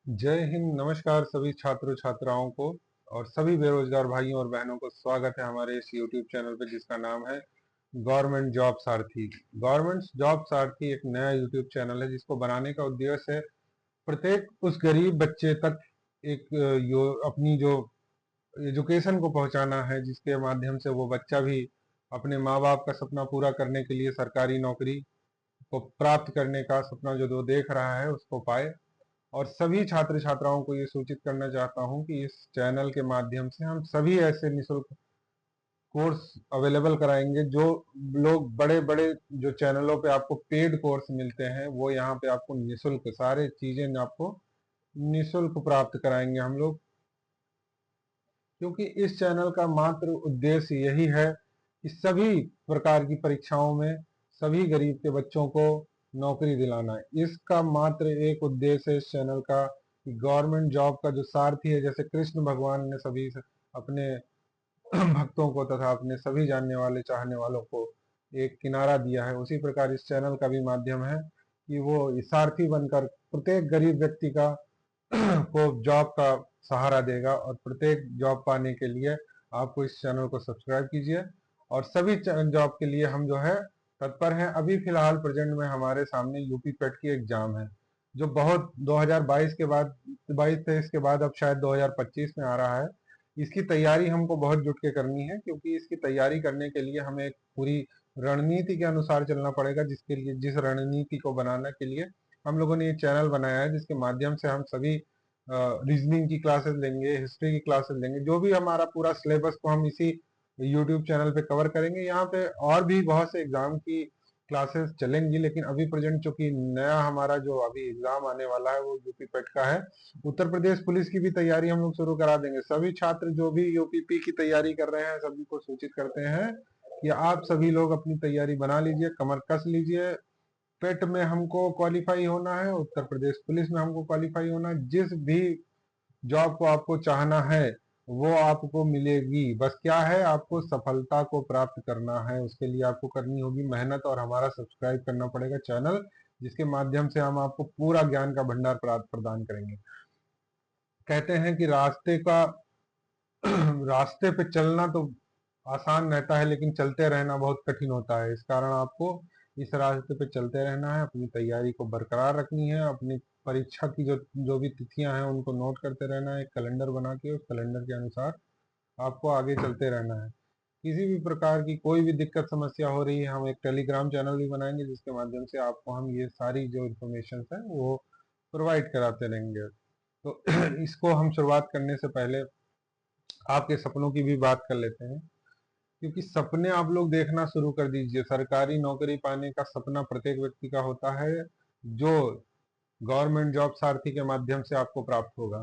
जय हिंद। नमस्कार सभी छात्रों छात्राओं को और सभी बेरोजगार भाइयों और बहनों को स्वागत है हमारे इस YouTube चैनल पे जिसका नाम है गवर्नमेंट जॉब सारथी। गवर्नमेंट जॉब सारथी एक नया YouTube चैनल है जिसको बनाने का उद्देश्य है प्रत्येक उस गरीब बच्चे तक एक अपनी जो एजुकेशन को पहुंचाना है, जिसके माध्यम से वो बच्चा भी अपने माँ बाप का सपना पूरा करने के लिए सरकारी नौकरी को प्राप्त करने का सपना जो वो देख रहा है उसको पाए। और सभी छात्र छात्राओं को ये सूचित करना चाहता हूं कि इस चैनल के माध्यम से हम सभी ऐसे निशुल्क कोर्स अवेलेबल कराएंगे जो लोग बड़े बड़े जो चैनलों पे आपको पेड कोर्स मिलते हैं वो यहाँ पे आपको निशुल्क सारे चीजें आपको निशुल्क प्राप्त कराएंगे हम लोग। क्योंकि इस चैनल का मात्र उद्देश्य यही है कि सभी प्रकार की परीक्षाओं में सभी गरीब के बच्चों को नौकरी दिलाना है। इसका मात्र एक उद्देश्य है इस चैनल का कि गवर्नमेंट जॉब का जो सारथी है, जैसे कृष्ण भगवान ने सभी अपने भक्तों को तथा अपने सभी जानने वाले चाहने वालों को एक किनारा दिया है, उसी प्रकार इस चैनल का भी माध्यम है कि वो सारथी बनकर प्रत्येक गरीब व्यक्ति का को जॉब का सहारा देगा। और प्रत्येक जॉब पाने के लिए आपको इस चैनल को सब्सक्राइब कीजिए। और सभी जॉब के लिए हम जो है तत्पर हैं। अभी फिलहाल प्रेजेंट में हमारे सामने यूपी पेट की एग्जाम है जो बहुत 2022 के बाद 22-23 के बाद अब शायद 2025 में आ रहा है। इसकी तैयारी हमको बहुत जुट के करनी है, क्योंकि इसकी तैयारी करने के लिए हमें एक पूरी रणनीति के अनुसार चलना पड़ेगा, जिसके लिए जिस रणनीति को बनाने के लिए हम लोगों ने ये चैनल बनाया है, जिसके माध्यम से हम सभी रीजनिंग की क्लासेस लेंगे, हिस्ट्री की क्लासेस लेंगे, जो भी हमारा पूरा सिलेबस को हम इसी यूट्यूब चैनल पे कवर करेंगे। यहाँ पे और भी बहुत से एग्जाम की क्लासेस चलेंगी, लेकिन अभी प्रेजेंट चूंकि नया हमारा जो अभी एग्जाम आने वाला है वो यूपी पेट का है। उत्तर प्रदेश पुलिस की भी तैयारी हम लोग शुरू करा देंगे। सभी छात्र जो भी यूपीपी की तैयारी कर रहे हैं सभी को सूचित करते हैं कि आप सभी लोग अपनी तैयारी बना लीजिए, कमर कस लीजिए। पेट में हमको क्वालिफाई होना है, उत्तर प्रदेश पुलिस में हमको क्वालिफाई होना है। जिस भी जॉब को आपको चाहना है वो आपको मिलेगी। बस क्या है, आपको सफलता को प्राप्त करना है, उसके लिए आपको करनी होगी मेहनत और हमारा सब्सक्राइब करना पड़ेगा चैनल, जिसके माध्यम से हम आपको पूरा ज्ञान का भंडार प्रदान करेंगे। कहते हैं कि रास्ते का रास्ते पे चलना तो आसान रहता है, लेकिन चलते रहना बहुत कठिन होता है। इस कारण आपको इस रास्ते पे चलते रहना है, अपनी तैयारी को बरकरार रखनी है, अपनी परीक्षा की जो जो भी तिथियां हैं उनको नोट करते रहना है, एक कैलेंडर बना के उस कैलेंडर के अनुसार आपको आगे चलते रहना है। किसी भी प्रकार की कोई भी दिक्कत समस्या हो रही है, हम एक टेलीग्राम चैनल भी बनाएंगे जिसके माध्यम से आपको हम ये सारी जो इन्फॉर्मेशन है वो प्रोवाइड कराते रहेंगे। तो इसको हम शुरुआत करने से पहले आपके सपनों की भी बात कर लेते हैं, क्योंकि सपने आप लोग देखना शुरू कर दीजिए। सरकारी नौकरी पाने का सपना प्रत्येक व्यक्ति का होता है, जो गवर्नमेंट जॉब सारथी के माध्यम से आपको प्राप्त होगा।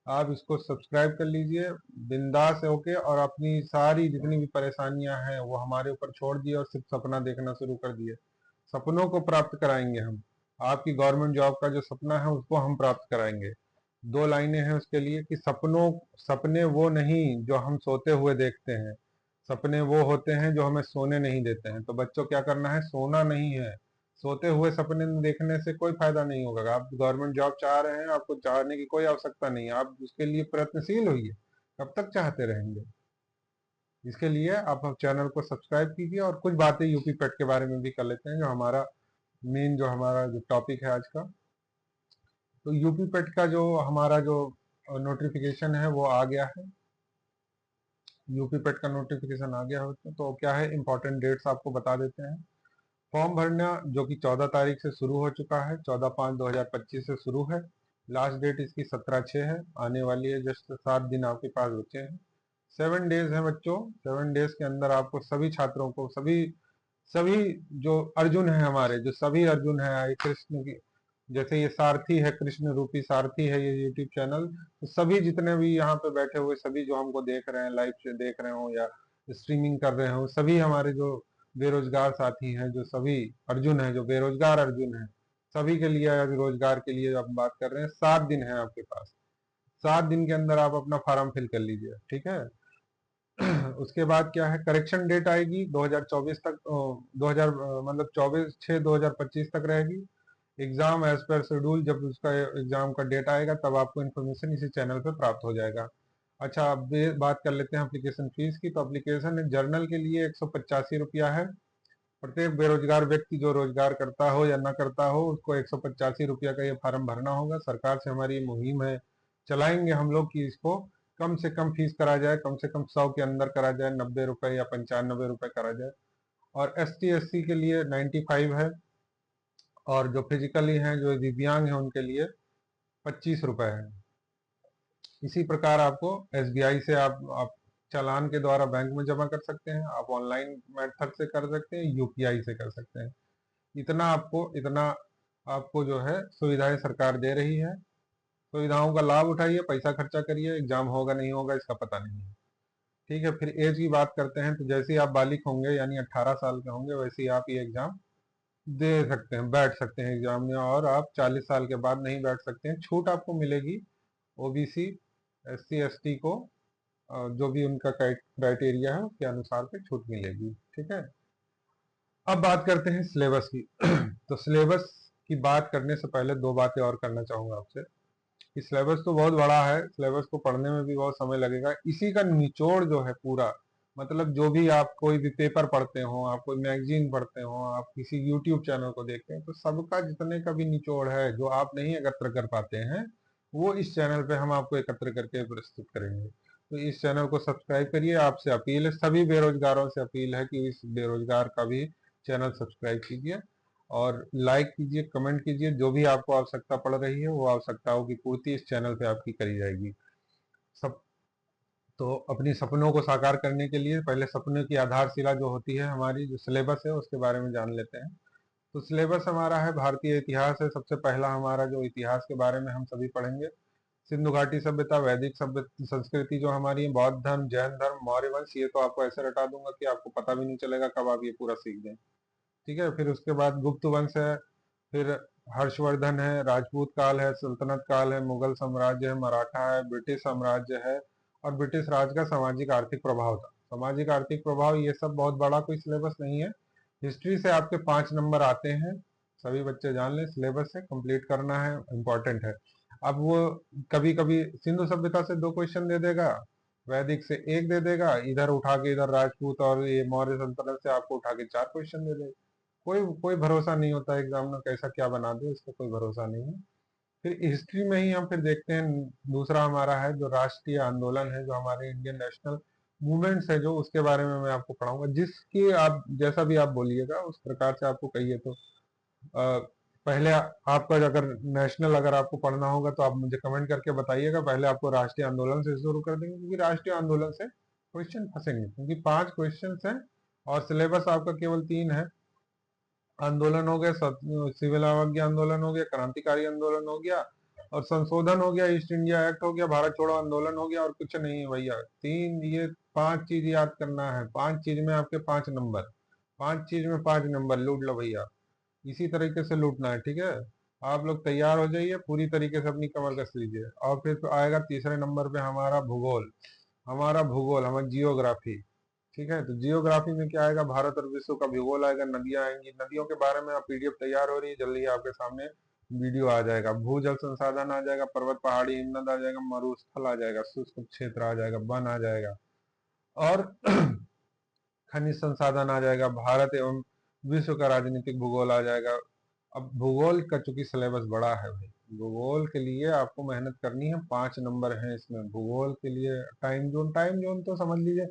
आप इसको सब्सक्राइब कर लीजिए बिंदास होके, और अपनी सारी जितनी भी परेशानियां हैं वो हमारे ऊपर छोड़ दिए और सिर्फ सपना देखना शुरू कर दिए। सपनों को प्राप्त कराएंगे हम। आपकी गवर्नमेंट जॉब का जो सपना है उसको हम प्राप्त कराएंगे। दो लाइनें हैं उसके लिए कि सपने वो नहीं जो हम सोते हुए देखते हैं, सपने वो होते हैं जो हमें सोने नहीं देते हैं। तो बच्चों क्या करना है, सोना नहीं है। सोते हुए सपने देखने से कोई फायदा नहीं होगा। आप गवर्नमेंट जॉब चाह रहे हैं, आपको चाहने की कोई आवश्यकता नहीं है, आप उसके लिए प्रयत्नशील होइए। कब तक चाहते रहेंगे? इसके लिए आप चैनल को सब्सक्राइब कीजिए। और कुछ बातें यूपी पेट के बारे में भी कर लेते हैं, जो हमारा मेन जो हमारा जो टॉपिक है आज का। तो यूपी पेट का जो हमारा जो नोटिफिकेशन है वो आ गया है। यूपी पेट का नोटिफिकेशन आ गया है, तो क्या है इंपॉर्टेंट डेट्स आपको बता देते हैं। फॉर्म भरना जो कि 14 तारीख से शुरू हो चुका है, 14/5/2025 से शुरू है। लास्ट डेट इसकी 17/6 है, आने वाली है। जस्ट 7 दिन आपके पास बचे हैं। 7 डेज है बच्चों। 7 डेज के अंदर आपको सभी छात्रों को सभी सभी जो अर्जुन है हमारे, जो सभी अर्जुन है कृष्ण की, जैसे ये सारथी है, कृष्ण रूपी सारथी है ये यूट्यूब चैनल, तो सभी जितने भी यहाँ पे बैठे हुए सभी जो हमको देख रहे हैं, लाइव से देख रहे हो या स्ट्रीमिंग कर रहे हो, सभी हमारे जो बेरोजगार साथी हैं, जो सभी अर्जुन है, जो बेरोजगार अर्जुन है, सभी के लिए आज रोजगार के लिए आप बात कर रहे हैं। 7 दिन है आपके पास। 7 दिन के अंदर आप अपना फॉर्म फिल कर लीजिए, ठीक है। उसके बाद क्या है, करेक्शन डेट आएगी 2024 तक, 2000 मतलब 24/6/2025 तक रहेगी। एग्जाम एज पर शेड्यूल, जब उसका एग्जाम का डेट आएगा तब आपको इन्फॉर्मेशन इसी चैनल पर प्राप्त हो जाएगा। अच्छा, अब ये बात कर लेते हैं एप्लीकेशन फीस की। तो एप्लीकेशन जर्नल के लिए 185 रुपया है। प्रत्येक बेरोजगार व्यक्ति जो रोजगार करता हो या ना करता हो, उसको 185 रुपया का ये फार्म भरना होगा। सरकार से हमारी ये मुहिम है, चलाएंगे हम लोग कि इसको कम से कम फीस करा जाए, कम से कम 100 के अंदर करा जाए, 90 रुपए या 95 रुपए करा जाए। और ST SC के लिए 95 है, और जो फिजिकली हैं, जो दिव्यांग हैं, उनके लिए 25 रुपए है। इसी प्रकार आपको SBI से आप चालान के द्वारा बैंक में जमा कर सकते हैं, आप ऑनलाइन मेथड से कर सकते हैं, UPI से कर सकते हैं। इतना आपको जो है सुविधाएं सरकार दे रही है। सुविधाओं का लाभ उठाइए, पैसा खर्चा करिए, एग्जाम होगा नहीं होगा इसका पता नहीं है। ठीक है, फिर एज की बात करते हैं। तो जैसे ही आप बालिग होंगे यानी 18 साल के होंगे, वैसे ही आप ये एग्जाम दे सकते हैं, बैठ सकते हैं एग्जाम में। और आप 40 साल के बाद नहीं बैठ सकते हैं, छूट आपको मिलेगी। OBC SC ST को जो भी उनका क्राइटेरिया है उसके अनुसार पे छूट मिलेगी। ठीक है, अब बात करते हैं सिलेबस की। तो सिलेबस की बात करने से पहले दो बातें और करना चाहूंगा आपसे कि सिलेबस तो बहुत बड़ा है, सिलेबस को पढ़ने में भी बहुत समय लगेगा। इसी का निचोड़ जो है पूरा, मतलब जो भी आप कोई भी पेपर पढ़ते हो, आप कोई मैगजीन पढ़ते हो, आप किसी यूट्यूब चैनल को देखते हैं, तो सबका जितने का भी निचोड़ है जो आप नहीं एकत्र कर पाते हैं, वो इस चैनल पे हम आपको एकत्र करके प्रस्तुत करेंगे। तो इस चैनल को सब्सक्राइब करिए। आपसे अपील है, सभी बेरोजगारों से अपील है कि इस बेरोजगार का भी चैनल सब्सक्राइब कीजिए और लाइक कीजिए, कमेंट कीजिए। जो भी आपको आवश्यकता पड़ रही है, वो आवश्यकताओं की पूर्ति इस चैनल पे आपकी करी जाएगी। सब तो अपनी सपनों को साकार करने के लिए पहले सपनों की आधारशिला जो होती है, हमारी जो सिलेबस है, उसके बारे में जान लेते हैं। तो सिलेबस हमारा है भारतीय इतिहास है। सबसे पहला हमारा जो इतिहास के बारे में हम सभी पढ़ेंगे, सिंधु घाटी सभ्यता, वैदिक सभ्य संस्कृति जो हमारी है, बौद्ध धर्म, जैन धर्म, मौर्य वंश। ये तो आपको ऐसे रटा दूंगा कि आपको पता भी नहीं चलेगा कब आप ये पूरा सीख जाएं। ठीक है, फिर उसके बाद गुप्त वंश है, फिर हर्षवर्धन है, राजपूत काल है, सल्तनत काल है, मुगल साम्राज्य है, मराठा है, ब्रिटिश साम्राज्य है, और ब्रिटिश राज का सामाजिक आर्थिक प्रभाव था। सामाजिक आर्थिक प्रभाव, ये सब बहुत बड़ा कोई सिलेबस नहीं है। हिस्ट्री से आपके 5 नंबर आते हैं, सभी बच्चे जान लें, सिलेबस से कंप्लीट करना है, इम्पोर्टेंट है। अब वो कभी कभी सिंधु सभ्यता से 2 क्वेश्चन दे देगा, वैदिक से 1 दे देगा, इधर उठा के इधर राजपूत और ये मौर्य सल्तनत से आपको उठा के 4 क्वेश्चन दे देगा। कोई कोई भरोसा नहीं होता एग्जामिनर कैसा क्या बना दे, इसका कोई भरोसा नहीं है। फिर हिस्ट्री में ही हम फिर देखते हैं, दूसरा हमारा है जो राष्ट्रीय आंदोलन है, जो हमारे इंडियन नेशनल मूवमेंट्स है, जो उसके बारे में मैं आपको पढ़ाऊंगा। जिसकी आप जैसा भी आप बोलिएगा उस प्रकार से आपको कहिए। तो पहले आपका अगर नेशनल अगर आपको पढ़ना होगा तो आप मुझे कमेंट करके बताइएगा। पहले आपको राष्ट्रीय आंदोलन से शुरू कर देंगे, क्योंकि राष्ट्रीय आंदोलन से क्वेश्चन फंसेंगे, क्योंकि 5 क्वेश्चन हैं और सिलेबस आपका केवल 3 है। आंदोलन हो गया, सिविल अवज्ञा आंदोलन हो गया, क्रांतिकारी आंदोलन हो गया, और संशोधन हो गया, ईस्ट इंडिया एक्ट हो गया, भारत छोड़ो आंदोलन हो गया, और कुछ नहीं है भैया। ये 5 चीज याद करना है। 5 चीज में आपके 5 नंबर, 5 चीज में 5 नंबर, लूट लो भैया। इसी तरीके से लूटना है। ठीक है, आप लोग तैयार हो जाइए, पूरी तरीके से अपनी कमर कस लीजिए। और फिर आएगा तीसरे नंबर पे हमारा भूगोल, हमारी जियोग्राफी। ठीक है, तो जियोग्राफी में क्या आएगा, भारत और विश्व का भूगोल आएगा, नदियां आएंगी, नदियों के बारे में PDF तैयार हो रही है, जल्दी आपके सामने वीडियो आ जाएगा। भूजल संसाधन आ जाएगा, पर्वत पहाड़ी हिमनद आ जाएगा, मरुस्थल आ जाएगा, शुष्क क्षेत्र आ जाएगा, वन आ जाएगा, और खनिज संसाधन आ जाएगा, भारत एवं विश्व का राजनीतिक भूगोल आ जाएगा। अब भूगोल का चूंकि सिलेबस बड़ा है भाई, भूगोल के लिए आपको मेहनत करनी है। 5 नंबर है इसमें भूगोल के लिए। टाइम जोन तो समझ लीजिए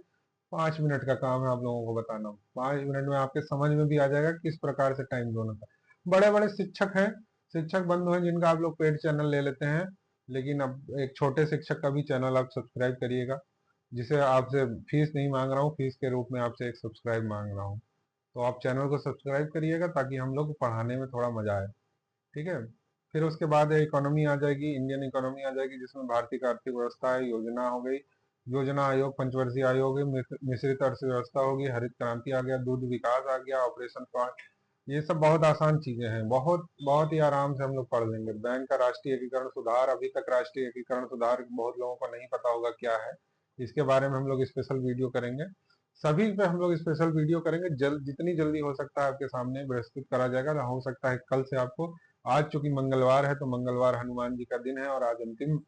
5 मिनट का काम है आप लोगों को बताना। 5 मिनट में आपके समझ में भी आ जाएगा किस प्रकार से टाइम जोन होता है। बड़े बड़े शिक्षक हैं, शिक्षक बंधु हैं, जिनका आप लोग पेड चैनल ले लेते हैं, लेकिन अब एक छोटे शिक्षक का भी चैनल आप सब्सक्राइब करिएगा, जिसे आपसे फीस नहीं मांग रहा हूँ, फीस के रूप में आपसे एक सब्सक्राइब मांग रहा हूँ। तो आप चैनल को सब्सक्राइब करिएगा ताकि हम लोग को पढ़ाने में थोड़ा मजा आए। ठीक है, फिर उसके बाद इकोनॉमी आ जाएगी, इंडियन इकोनॉमी आ जाएगी, जिसमें भारतीय का आर्थिक व्यवस्था है, योजना हो गई, योजना आयोग, पंचवर्षीय आयोग है, मिश्रित अर्थव्यवस्था होगी, हरित क्रांति आ गया, दूध विकास आ गया, ऑपरेशन फ्लड। ये सब बहुत आसान चीजें हैं, बहुत बहुत ही आराम से हम लोग पढ़ लेंगे। बैंक का राष्ट्रीय एकीकरण सुधार, अभी तक राष्ट्रीय एकीकरण सुधार बहुत लोगों को नहीं पता होगा क्या है, इसके बारे में हम लोग स्पेशल वीडियो करेंगे। सभी पे हम लोग स्पेशल वीडियो करेंगे, जितनी जल्दी हो सकता है आपके सामने प्रस्तुत करा जाएगा। हो सकता है कल से आपको आज चूंकि मंगलवार है तो मंगलवार हनुमान जी का दिन है और आज अंतिम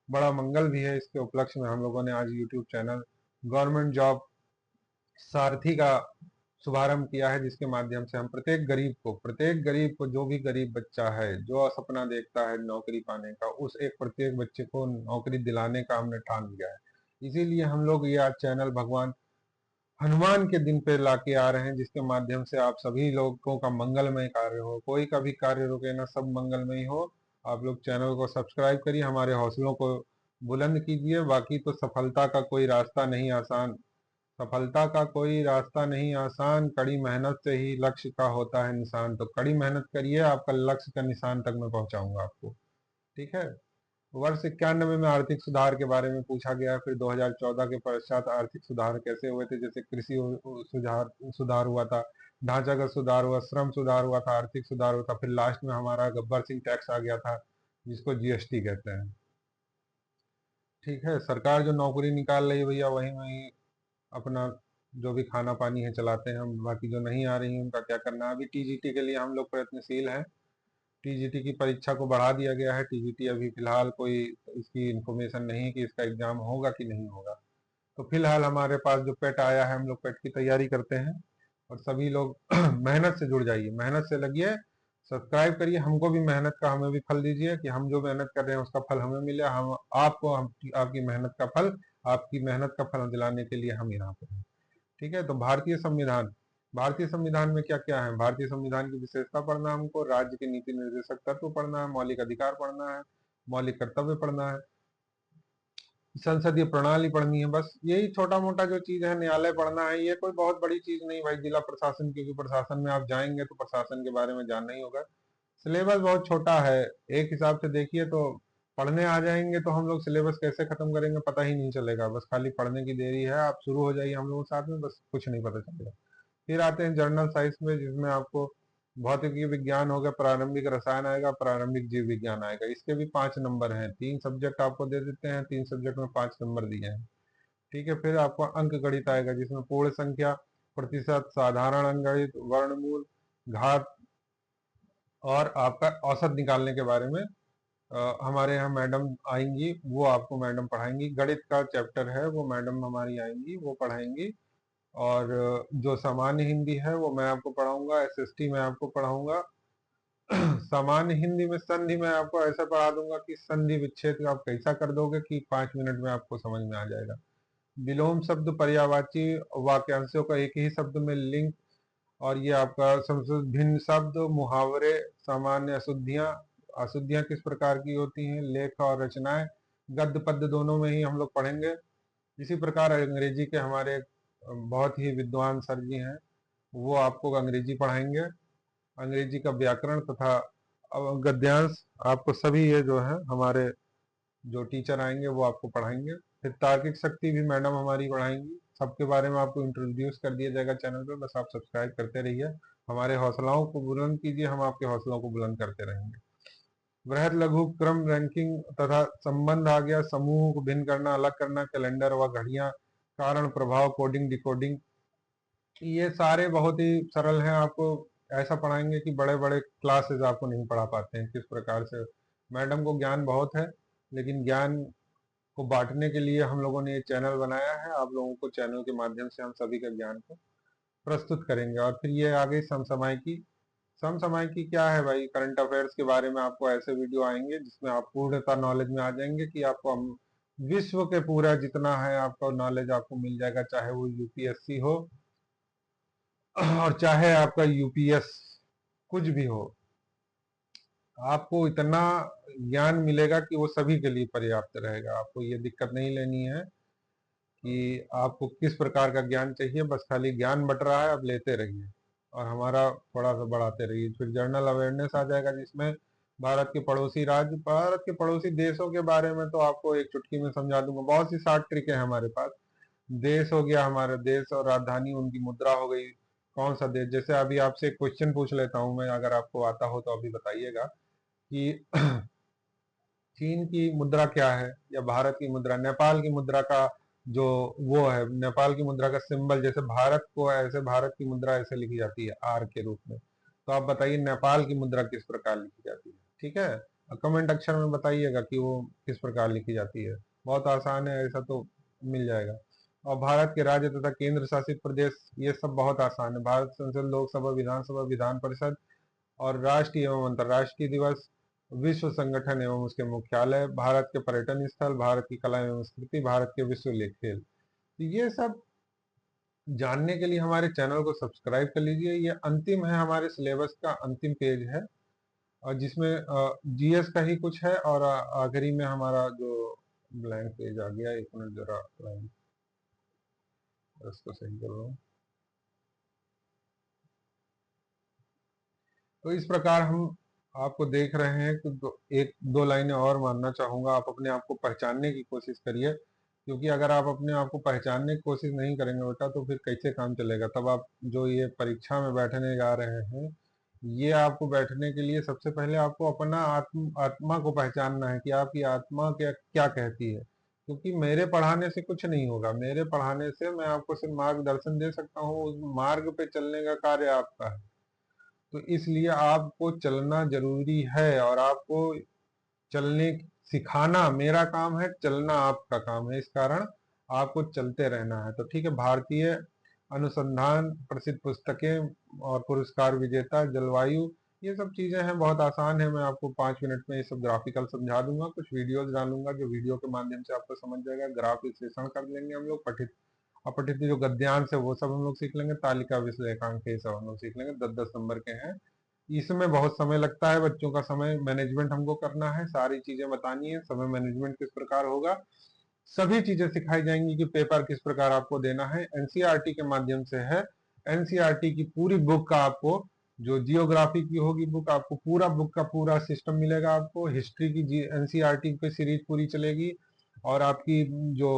बड़ा मंगल भी है। इसके उपलक्ष्य में हम लोगों ने आज यूट्यूब चैनल गवर्नमेंट जॉब सारथी का शुभारंभ किया है, जिसके माध्यम से हम प्रत्येक गरीब को जो भी गरीब बच्चा है जो सपना देखता है नौकरी पाने का, उस एक प्रत्येक बच्चे को नौकरी दिलाने का हमने ठान लिया है। इसीलिए हम लोग ये आज चैनल भगवान हनुमान के दिन पे लाके आ रहे हैं, जिसके माध्यम से आप सभी लोगों का मंगलमय कार्य हो, कोई का भी कार्य रुके ना, सब मंगलमय हो। आप लोग चैनल को सब्सक्राइब करिए, हमारे हौसलों को बुलंद कीजिए। बाकी तो सफलता का कोई रास्ता नहीं आसान, सफलता का कोई रास्ता नहीं आसान, कड़ी मेहनत से ही लक्ष्य का होता है निशान। तो कड़ी मेहनत करिए, आपका लक्ष्य का निशान तक मैं पहुंचाऊंगा आपको। ठीक है। वर्ष 91 में आर्थिक सुधार के बारे में पूछा गया। फिर 2014 के पश्चात आर्थिक सुधार कैसे हुए थे, जैसे कृषि सुधार सुधार हुआ था, ढांचागत सुधार हुआ, श्रम सुधार हुआ था, आर्थिक सुधार हुआ था, फिर लास्ट में हमारा गब्बर सिंह टैक्स आ गया था, जिसको जीएसटी कहते हैं। ठीक है। सरकार जो नौकरी निकाल रही है भैया, वही वही अपना जो भी खाना पानी है चलाते हैं हम। बाकी जो नहीं आ रही है उनका क्या करना है। अभी टीजीटी के लिए हम लोग प्रयत्नशील हैं। टीजीटी की परीक्षा को बढ़ा दिया गया है। टीजीटी अभी फिलहाल कोई इसकी इंफॉर्मेशन नहीं है कि इसका एग्जाम होगा कि नहीं होगा। तो फिलहाल हमारे पास जो पेट आया है, हम लोग पेट की तैयारी करते हैं। और सभी लोग मेहनत से जुड़ जाइए, मेहनत से लगिए, सब्सक्राइब करिए, हमको भी मेहनत का हमें भी फल दीजिए कि हम जो मेहनत कर रहे हैं उसका फल हमें मिले। हम आपको आपकी मेहनत का फल, आपकी मेहनत का फल दिलाने के लिए हम यहाँ पे हैं। ठीक है। तो भारतीय संविधान में क्या क्या है। भारतीय संविधान की विशेषता पढ़ना, हमको राज्य के नीति निर्देशक तत्व पढ़ना है, मौलिक अधिकार पढ़ना है, मौलिक कर्तव्य पढ़ना है, संसदीय प्रणाली पढ़नी है। बस यही छोटा मोटा जो चीज है, न्यायालय पढ़ना है। ये कोई बहुत बड़ी चीज नहीं भाई। जिला प्रशासन, क्योंकि प्रशासन में आप जाएंगे तो प्रशासन के बारे में जानना ही होगा। सिलेबस बहुत छोटा है, एक हिसाब से देखिए तो पढ़ने आ जाएंगे तो हम लोग सिलेबस कैसे खत्म करेंगे पता ही नहीं चलेगा। बस खाली पढ़ने की देरी है, आप शुरू हो जाइए हम लोगों के साथ में, बस कुछ नहीं पता चलेगा। फिर आते हैं जर्नल साइंस में, जिसमें आपको भौतिकी विज्ञान हो गया, प्रारंभिक रसायन आएगा, प्रारंभिक जीव विज्ञान आएगा। इसके भी 5 नंबर हैं, 3 सब्जेक्ट आपको दे देते हैं, 3 सब्जेक्ट में 5 नंबर दिए हैं। ठीक है। फिर आपको अंक गणित आएगा, जिसमें पूर्ण संख्या, प्रतिशत, साधारण अंक गणित, वर्णमूल, घात और आपका औसत निकालने के बारे में हमारे यहाँ मैडम आएंगी, वो आपको मैडम पढ़ाएंगी। गणित का चैप्टर है वो मैडम हमारी आएंगी, वो पढ़ाएंगी। और जो सामान्य हिंदी है वो मैं आपको पढ़ाऊंगा, एसएसटी मैं आपको पढ़ाऊंगा। सामान्य हिंदी में संधि मैं आपको ऐसा पढ़ा दूंगा कि संधि विच्छेद आप कैसा कर दोगे कि 5 मिनट में आपको समझ में आ जाएगा। विलोम शब्द, पर्यायवाची वाक्यांशों का एक ही शब्द में लिंक, और ये आपका भिन्न शब्द, मुहावरे, सामान्य अशुद्धियां, अशुद्धियां किस प्रकार की होती हैं, लेख और रचनाएं, गद्य पद्य दोनों में ही हम लोग पढ़ेंगे। इसी प्रकार अंग्रेजी के हमारे बहुत ही विद्वान सर जी हैं, वो आपको अंग्रेजी पढ़ाएंगे। अंग्रेजी का व्याकरण तथा गद्यांश आपको सभी ये जो है हमारे जो टीचर आएंगे वो आपको पढ़ाएंगे। फिर तार्किक शक्ति भी मैडम हमारी पढ़ाएंगी। सबके बारे में आपको इंट्रोड्यूस कर दिया जाएगा चैनल पे, बस आप सब्सक्राइब करते रहिए, हमारे हौसलाओं को बुलंद कीजिए, हम आपके हौसलों को बुलंद करते रहेंगे। वृहद लघु क्रम रैंकिंग तथा संबंध आ गया, समूह को भिन्न करना, अलग करना, कैलेंडर व घड़ियां, कारण प्रभाव, कोडिंग डिकोडिंग, ये सारे बहुत ही सरल हैं। आपको ऐसा पढ़ाएंगे कि बड़े बड़े क्लासेस आपको नहीं पढ़ा पाते हैं। किस प्रकार से मैडम को ज्ञान बहुत है, लेकिन ज्ञान को बांटने के लिए हम लोगों ने ये चैनल बनाया है। आप लोगों को चैनल के माध्यम से हम सभी का ज्ञान को प्रस्तुत करेंगे। और फिर ये आ गई समसामयिकी। समसामयिकी क्या है भाई, करंट अफेयर्स के बारे में आपको ऐसे वीडियो आएंगे जिसमें आप पूर्णतः नॉलेज में आ जाएंगे कि आपको विश्व के पूरा जितना है आपका नॉलेज आपको मिल जाएगा, चाहे वो यूपीएससी हो और चाहे आपका यूपीएस, कुछ भी हो, आपको इतना ज्ञान मिलेगा कि वो सभी के लिए पर्याप्त रहेगा। आपको ये दिक्कत नहीं लेनी है कि आपको किस प्रकार का ज्ञान चाहिए, बस खाली ज्ञान बट रहा है, आप लेते रहिए और हमारा थोड़ा सा बढ़ाते रहिए। फिर जनरल अवेयरनेस आ जाएगा, जिसमें भारत के पड़ोसी राज्य, भारत के पड़ोसी देशों के बारे में तो आपको एक चुटकी में समझा दूंगा। बहुत सी शार्ट ट्रिक है हमारे पास। देश हो गया, हमारा देश और राजधानी, उनकी मुद्रा हो गई, कौन सा देश। जैसे अभी आपसे एक क्वेश्चन पूछ लेता हूं मैं, अगर आपको आता हो तो अभी बताइएगा कि चीन की मुद्रा क्या है, या भारत की मुद्रा, नेपाल की मुद्रा का जो वो है, नेपाल की मुद्रा का सिंबल, जैसे भारत को ऐसे भारत की मुद्रा ऐसे लिखी जाती है आर के रूप में, तो आप बताइए नेपाल की मुद्रा किस प्रकार लिखी जाती है? ठीक है, कमेंट अक्षर में बताइएगा कि वो किस प्रकार लिखी जाती है। बहुत आसान है, ऐसा तो मिल जाएगा। और भारत के राज्य तथा केंद्र शासित प्रदेश, ये सब बहुत आसान है। भारत संसद, लोकसभा, विधानसभा, विधान परिषद और राष्ट्रीय एवं अंतर्राष्ट्रीय दिवस, विश्व संगठन एवं उसके मुख्यालय, भारत के पर्यटन स्थल, भारत की कला एवं संस्कृति, भारत के विश्व लेख खेल। तो ये सब जानने के लिए हमारे चैनल को सब्सक्राइब कर लीजिए। ये अंतिम है, हमारे सिलेबस का अंतिम पेज है, और जिसमें जीएस का ही कुछ है, और आखिरी में हमारा जो ब्लैंक पेज आ गया, एक मिनट जरा इसको सही कर रहा हूँ। तो इस प्रकार हम आपको देख रहे हैं कि एक दो लाइनें और मानना चाहूंगा। आप अपने आप को पहचानने की कोशिश करिए, क्योंकि अगर आप अपने आप को पहचानने की कोशिश नहीं करेंगे बेटा, तो फिर कैसे काम चलेगा? तब आप जो ये परीक्षा में बैठने जा रहे हैं, ये आपको बैठने के लिए सबसे पहले आपको अपना आत्मा को पहचानना है कि आपकी आत्मा क्या क्या कहती है। क्योंकि मेरे पढ़ाने से कुछ नहीं होगा, मेरे पढ़ाने से मैं आपको सिर्फ मार्गदर्शन दे सकता हूँ, उस मार्ग पे चलने का कार्य आपका है। तो इसलिए आपको चलना जरूरी है, और आपको चलने सिखाना मेरा काम है, चलना आपका काम है। इस कारण आपको चलते रहना है। तो ठीक है, भारतीय अनुसंधान, प्रसिद्ध पुस्तकें और पुरस्कार विजेता, जलवायु, ये सब चीजें हैं, बहुत आसान है। मैं आपको 5 मिनट में ये सब ग्राफिकल समझा दूंगा। कुछ वीडियोस डालूंगा जो वीडियो के माध्यम से आपको समझ जाएगा। ग्राफ विश्लेषण कर लेंगे हम लोग, पठित अपठित जो गद्यांश है वो सब हम लोग सीख लेंगे, तालिका विश्लेषणांक ये सब हम लोग सीख लेंगे। 10-10 नंबर के हैं। इसमें बहुत समय लगता है, बच्चों का समय मैनेजमेंट हमको करना है, सारी चीजें बतानी है, समय मैनेजमेंट किस प्रकार होगा, सभी चीजें सिखाई जाएंगी कि पेपर किस प्रकार आपको देना है। एनसीईआरटी के माध्यम से है। एनसीईआरटी की पूरी बुक का आपको, जो जियोग्राफी की होगी बुक, आपको पूरा बुक का पूरा सिस्टम मिलेगा। आपको हिस्ट्री की एनसीईआरटी की सीरीज पूरी चलेगी, और आपकी जो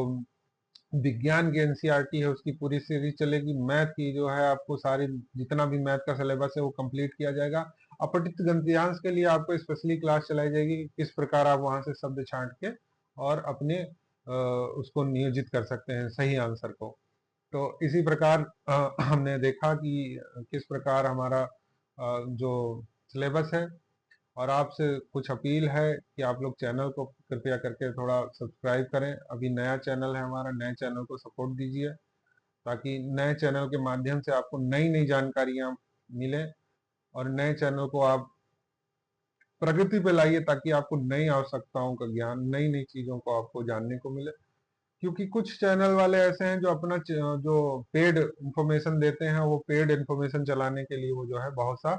विज्ञान की एनसीईआरटी है उसकी पूरी सीरीज चलेगी। मैथ की जो है आपको सारी, जितना भी मैथ का सिलेबस है वो कंप्लीट किया जाएगा। अपठित गद्यांश के लिए आपको स्पेशली क्लास चलाई जाएगी कि किस प्रकार आप वहां से शब्द छांट के और अपने उसको नियोजित कर सकते हैं सही आंसर को। तो इसी प्रकार हमने देखा कि किस प्रकार हमारा जो सिलेबस है। और आपसे कुछ अपील है कि आप लोग चैनल को कृपया करके थोड़ा सब्सक्राइब करें। अभी नया चैनल है हमारा, नए चैनल को सपोर्ट दीजिए, ताकि नए चैनल के माध्यम से आपको नई नई जानकारियां मिले, और नए चैनल को आप प्रगति पे लाइए, ताकि आपको नई आवश्यकताओं का ज्ञान, नई नई चीजों को आपको जानने को मिले। क्योंकि कुछ चैनल वाले ऐसे हैं जो अपना जो पेड इंफॉर्मेशन देते हैं, वो पेड इंफॉर्मेशन चलाने के लिए वो जो है बहुत सा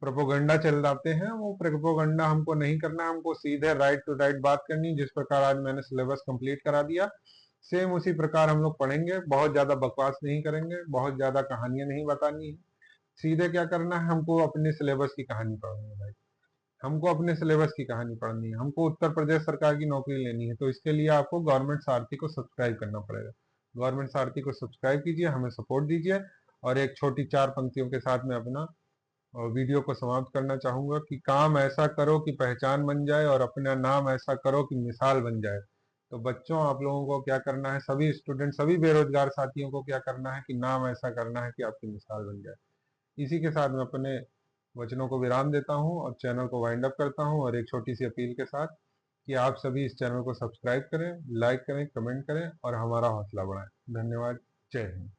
प्रोपोगंडा चलाते हैं। वो प्रोपोगंडा हमको नहीं करना, हमको सीधे राइट टू राइट बात करनी। जिस प्रकार आज मैंने सिलेबस कंप्लीट करा दिया, सेम उसी प्रकार हम लोग पढ़ेंगे। बहुत ज्यादा बकवास नहीं करेंगे, बहुत ज्यादा कहानियां नहीं बतानी है। सीधे क्या करना है, हमको अपने सिलेबस की कहानी पढ़नी है भाई। हमको अपने सिलेबस की कहानी पढ़नी है, हमको उत्तर प्रदेश सरकार की नौकरी लेनी है। तो इसके लिए आपको गवर्नमेंट सारथी को सब्सक्राइब करना पड़ेगा। गवर्नमेंट सारथी को सब्सक्राइब कीजिए, हमें सपोर्ट दीजिए। और एक छोटी 4 पंक्तियों के साथ में अपना वीडियो को समाप्त करना चाहूंगा कि काम ऐसा करो कि पहचान बन जाए, और अपना नाम ऐसा करो कि मिसाल बन जाए। तो बच्चों, आप लोगों को क्या करना है, सभी स्टूडेंट, सभी बेरोजगार साथियों को क्या करना है कि नाम ऐसा करना है कि आपकी मिसाल बन जाए। इसी के साथ मैं अपने वचनों को विराम देता हूं और चैनल को वाइंड अप करता हूं, और एक छोटी सी अपील के साथ कि आप सभी इस चैनल को सब्सक्राइब करें, लाइक करें, कमेंट करें और हमारा हौसला बढ़ाएं। धन्यवाद। जय हिंद।